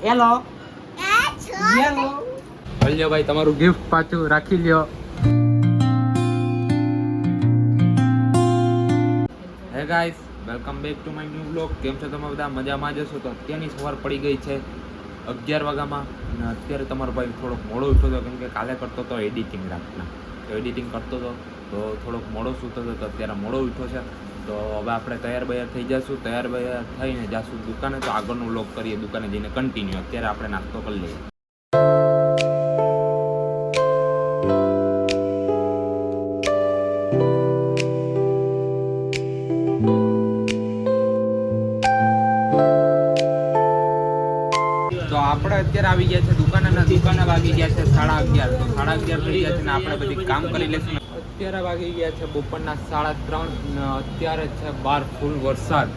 Hello hello ભલ્યો ભાઈ તમારું gift પાછું રાખી લ્યો. હે guys, welcome back to my new blog. કેમ છો તમે બધા? મજામાં જ હશો. તો અત્યારની સવાર પડી ગઈ છે 11 વાગ્યામાં અને અત્યારે તમારો ભાઈ થોડોક મોડો ઉઠ્યો હતો કેમ કે કાલે કરતો હતો એડિટિંગ રાતના. તો એડિટિંગ કરતો હતો તો થોડોક મોડો સૂતો હતો તો અત્યારે મોડો ઉઠ્યો છે. તો હવે આપણે તૈયાર બૈયાર થઈ જઈશું. તૈયાર બૈયાર થઈને જાશું દુકાને. તો આગળનું વ્લોગ કરીએ દુકાને જઈને કન્ટિન્યુ. અત્યારે આપણે નાસ્તો કરી લઈએ. તો આપણે અત્યારે આવી ગયા છે દુકાને અને દુકાને વાગી ગયા છે 11:30. તો 11:30 થઈ ગયા છે ને આપણે બધી કામ કરી લેશું. અત્યારે વાગી ગયા છે બપોરના 3:30 ને અત્યારે છે બહાર ફૂલ વરસાદ.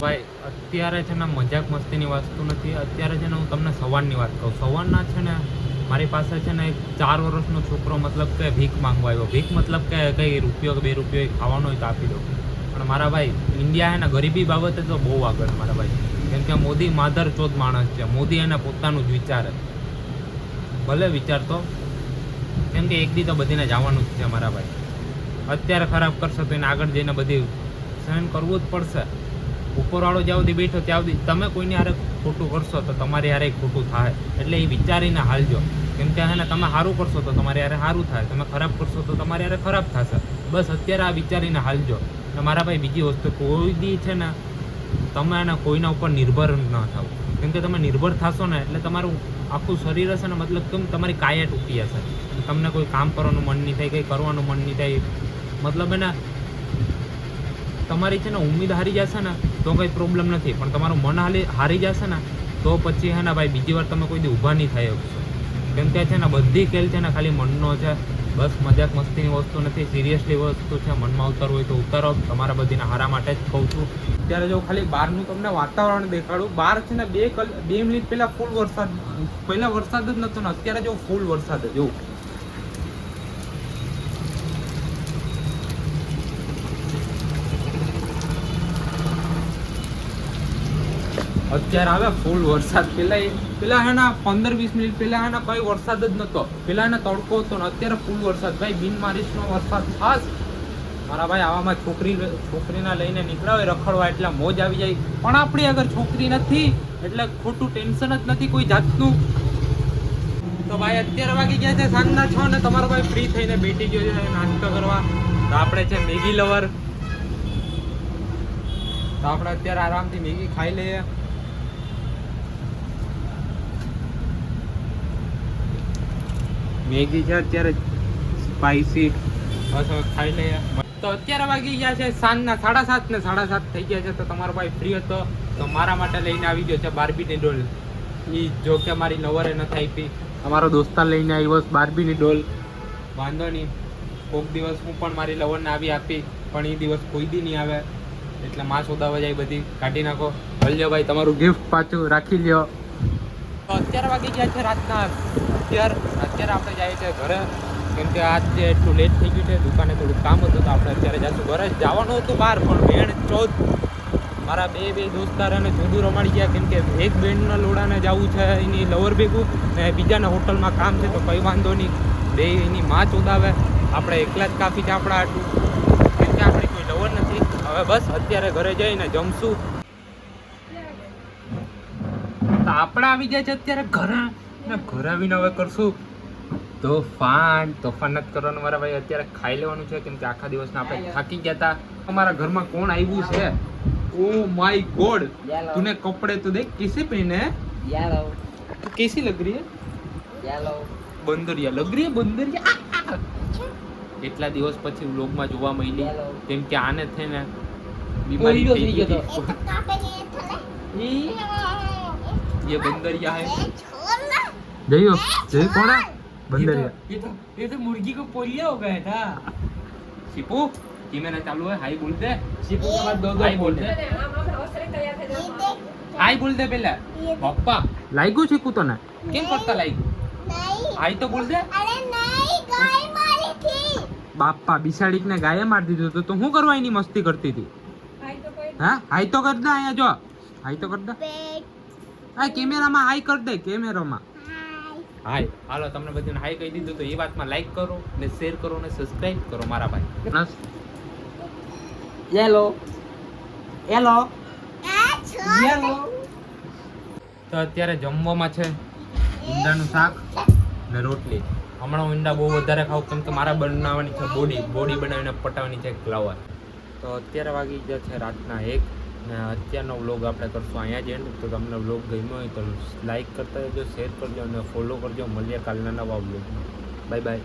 ભાઈ અત્યારે છે ને મજાક મસ્તીની વસ્તુ નથી. અત્યારે છે ને હું તમને સવારની વાત કહું. સવારના છે ને મારી પાસે છે ને એક 4 વર્ષનો છોકરો મતલબ કે ભીખ માંગવા આવ્યો. ભીખ મતલબ કે કંઈ રૂપિયો કે 2 રૂપિયો ખાવાનો હોય તો આપી દો. પણ મારા ભાઈ ઇન્ડિયા હે ને ગરીબી બાબતે તો બહુ આગળ મારા ભાઈ. કેમ કે મોદી માધર ચોદ માણસ છે. મોદી એને પોતાનું જ વિચારે. ભલે વિચારતો કેમ કે એક દી તો બધીને જવાનું જ છે મારા ભાઈ. અત્યારે ખરાબ કરશો તો એને આગળ જઈને બધી સહન કરવું જ પડશે. ઉપરવાળો જ્યાં સુધી બેઠો ત્યાં સુધી તમે કોઈની હારે ખોટું કરશો તો તમારી હારે ખોટું થાય. એટલે એ વિચારીને હાલજો. કેમ કે હે ને તમે સારું કરશો તો તમારી હારે સારું થાય. તમે ખરાબ કરશો તો તમારી હારે ખરાબ થશે. બસ અત્યારે આ વિચારીને હાલજો. અને મારા ભાઈ બીજી વસ્તુ, કોઈ દી છે ને તમે એને કોઈના ઉપર નિર્ભર ન થાવ. કેમ કે તમે નિર્ભર થશો ને એટલે તમારું આખું શરીર હશે ને મતલબ કેમ તમારી કાયા તૂટી જશે. તમને કોઈ કામ કરવાનું મન નહીં થાય, કંઈ કરવાનું મન નહીં થાય. મતલબ એને તમારી છે ને ઉમ્મીદ હારી જશે ને તો કંઈ પ્રોબ્લેમ નથી. પણ તમારું મન હારી જશે ને તો પછી હે ને ભાઈ બીજી વાર તમે કોઈ દી ઊભા નહીં થઈ શકશો. કેમ કે છે ને બધી ખેલ છે ને ખાલી મનનો છે. બસ મજાક મસ્તીની વસ્તુ નથી, સિરિયસલી વસ્તુ છે. મનમાં ઉતારવું હોય તો ઉતારો. તમારા બધીના હારા માટે જ કહું છું. અત્યારે જો ખાલી બહારનું તમને વાતાવરણ દેખાડું. બહાર છે ને 2 મિનિટ પહેલા ફૂલ વરસાદ, પહેલા વરસાદ જ નહોતો ને અત્યારે જો ફૂલ વરસાદ જ જો. અત્યારે આવે ફૂલ વરસાદ. પેલા હે ને 15-20 મિનિટ પહેલા હે ને કઈ વરસાદ જ નતો. પેલા એને તડકો હતો ને અત્યારે ફૂલ વરસાદ. ભાઈ બિનમારીશનો વરસાદ ખાસ મારા ભાઈ. આવામાં છોકરીના લઈને નીકળ્યા હોય રખડવા એટલે મોજ આવી જાય. પણ આપણી અગર છોકરી નથી એટલે ખોટું ટેન્શન જ નથી કોઈ જાતનું. તો ભાઈ અત્યારે વાગી ગયા છે સાંજના 6 ને તમારો ભાઈ ફ્રી થઈને બેઠી ગયો છે નાસ્તો કરવા. તો આપણે છે મેગી લવર. તો આપણે અત્યારે આરામથી મેગી ખાઈ લઈએ. મેગી છે અત્યારે સ્પાઈસી. બસ હવે ખાઈ લઈએ. તો અત્યારે વાગી ગયા છે સાંજના 7:30 ને 7:30 થઈ ગયા છે. તો તમારો ભાઈ ફ્રી હતો તો મારા માટે લઈને આવી ગયો છે બાર્બીની ડોલ. એ જો કે મારી લવરે નથી આપી, અમારો દોસ્તાર લઈને આવ્યો બાર્બીની ડોલ. વાંધો નહીં, કોઈક દિવસ હું પણ મારી લવરને આવી આપી. પણ એ દિવસ કોઈ દી નહીં આવે એટલે માં સોદાવા જાય બધી કાઢી નાખો. ભલ્યો ભાઈ તમારું ગિફ્ટ પાછું રાખી લ્યો. તો અત્યારે વાગી ગયા છે રાતના 11. અત્યારે આપણે જઈએ છીએ ઘરે. કેમ કે આજે એટલું લેટ થઈ ગયું છે. દુકાને થોડું કામ હતું તો આપણે અત્યારે જઈશું ઘરે. જવાનું હતું બહાર પણ બેન 14 મારા બે દોસ્તાર અને જુદું રમાડી ગયા. કેમ કે એક બેનના લોડાને જવું છે એની લવર ભેગું ને બીજાના હોટલમાં કામ છે. તો કંઈ વાંધો નહીં, બે એની માં ચોદાવે. આપણે એકલા જ કાફી છે આપણા આટલું. કેમ કે આપણી કોઈ લવર નથી. હવે બસ અત્યારે ઘરે જઈને જમશું. તો આપણે આવી ગયા છે અત્યારે ઘરે ને ઘરે આવીને હવે કરશું તોફાન નથી કરવાનું મારા ભાઈ. અત્યારે ખાઈ લેવાનું છે કેમ કે આખા દિવસના આપણે થાકી ગયા હતા. અમારા ઘરમાં કોણ આવ્યું છે? ઓ માય ગોડ, तूने कपड़े तो देख कैसे पहने हैं? येलो तू कैसी लग रही है? येलो बंदरिया लग रही है, बंदरिया. એટલા દિવસ પછી વ્લોગમાં જોવા મળી. કેમ કે આને થઈને બીમારી થઈ ગઈ હતી. ये बंदरिया है. जइयो जय कौन है बंदरिया? ये तो मुर्गी को पोलियो हो गया था. शिपू कैमरा चालू है. हाय बोल दे. शिपू के बाद दो हाय बोल दे. हाय बोल दे पहले. पप्पा लाइगू शिपू तो ना केम करता लाइगू? हाय तो बोल दे. अरे नहीं, गाय मारी थी. બાપા બિસાડીને ગાયે મારી દીધું તો હું કરવા એની મસ્તી કરતી હતી? ભાઈ તો કોઈ હા હાઈ તો કર દે અહીંયા જો હાઈ તો કર દે આ કેમેરામાં હાઈ કર દે કેમેરામાં હાય હાલો તમને બધાને હાઈ કહી દીધું તો એ વાતમાં લાઈક કરો ને શેર કરો ને સબસ્ક્રાઇબ કરો મારા ભાઈ યેલો યેલો યેલો. તો અત્યારે જમવામાં છે ઈંડાનું શાક ને રોટલી. હમણાં હું ઈંડા બહુ વધારે ખાઉં કેમ કે મારા બનાવવાની છે બોડી બનાવીને પટાવવાની છે ફ્લાવર. તો અત્યારે વાગી ગયા છે રાતના 1 ને અત્યારનો વ્લોગ આપણે કરશું અહીંયા જ એન્ડ. તો તમને વ્લોગ ગમ્યો હોય તો લાઈક કરતા રહેજો, શેર કરજો અને ફોલો કરજો. મળીએ કાલના નવા વ્લોગમાં. Bye bye.